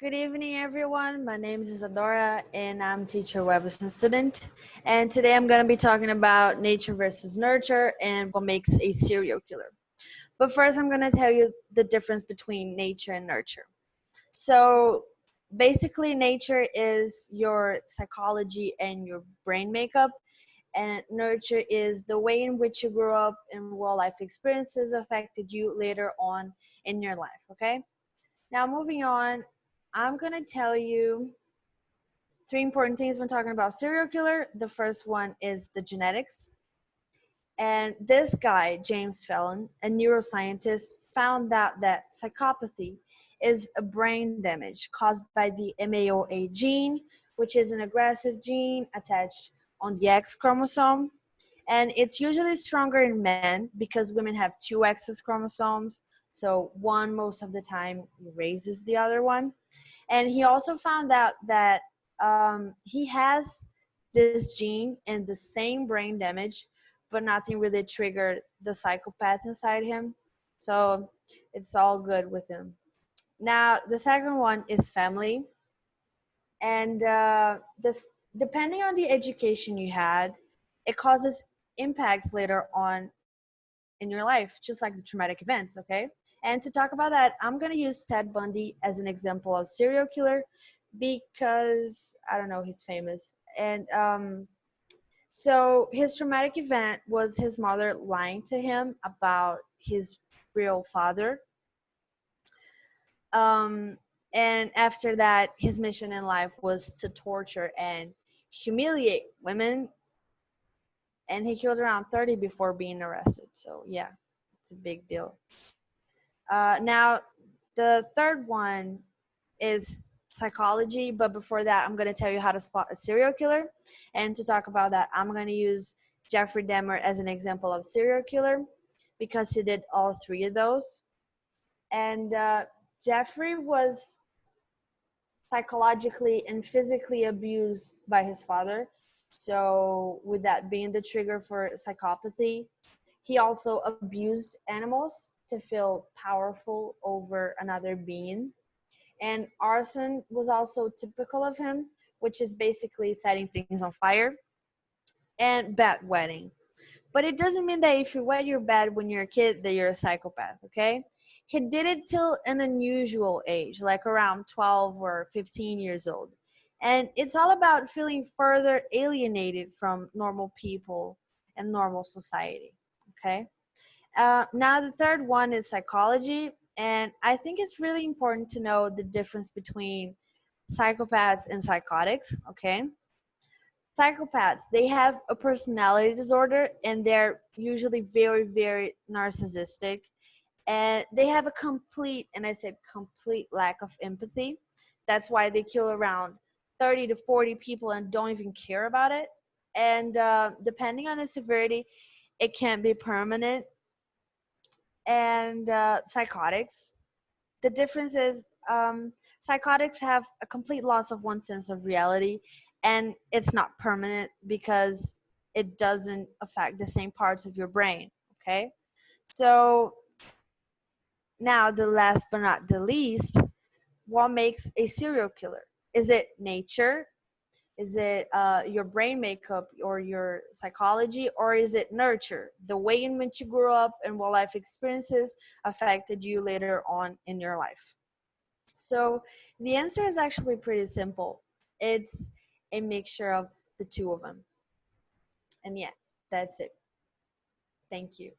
Good evening, everyone. My name is Isadora, and I'm teacher Webison student. And today I'm going to be talking about nature versus nurture and what makes a serial killer. But first, I'm going to tell you the difference between nature and nurture. So basically, nature is your psychology and your brain makeup, and nurture is the way in which you grew up and what life experiences affected you later on in your life. Okay. Now, moving on, I'm going to tell you three important things when talking about serial killer. The first one is the genetics. And this guy, James Fallon, a neuroscientist, found out that psychopathy is a brain damage caused by the MAOA gene, which is an aggressive gene attached on the X chromosome. And it's usually stronger in men because women have two X chromosomes. So one most of the time erases the other one. And he also found out that he has this gene and the same brain damage, but nothing really triggered the psychopath inside him. So it's all good with him. Now, the second one is family. And this, depending on the education you had, it causes impacts later on in your life, just like the traumatic events, okay? And to talk about that, I'm going to use Ted Bundy as an example of serial killer because, I don't know, he's famous. And so his traumatic event was his mother lying to him about his real father. Um, and after that, his mission in life was to torture and humiliate women. And he killed around 30 before being arrested. So, yeah, it's a big deal. Now, the third one is psychology, but before that, I'm going to tell you how to spot a serial killer. And to talk about that, I'm going to use Jeffrey Dahmer as an example of serial killer because he did all three of those. And Jeffrey was psychologically and physically abused by his father. So, with that being the trigger for psychopathy, he also abused animals to feel powerful over another being. And arson was also typical of him, which is basically setting things on fire, and bedwetting. But it doesn't mean that if you wet your bed when you're a kid that you're a psychopath, okay? He did it till an unusual age, like around 12 or 15 years old. And it's all about feeling further alienated from normal people and normal society, okay? Now, the third one is psychology. And I think it's really important to know the difference between psychopaths and psychotics, okay? Psychopaths, they have a personality disorder and they're usually very, very narcissistic. And they have a complete, and I said complete lack of empathy. That's why they kill around 30 to 40 people and don't even care about it. And depending on the severity, it can be permanent. And psychotics, the difference is psychotics have a complete loss of one sense of reality, and it's not permanent because it doesn't affect the same parts of your brain, okay? So now, the last but not the least, what makes a serial killer? Is it nature? Is it your brain makeup or your psychology, or is it nurture, the way in which you grew up and what life experiences affected you later on in your life? So the answer is actually pretty simple. It's a mixture of the two of them. And yeah, that's it. Thank you.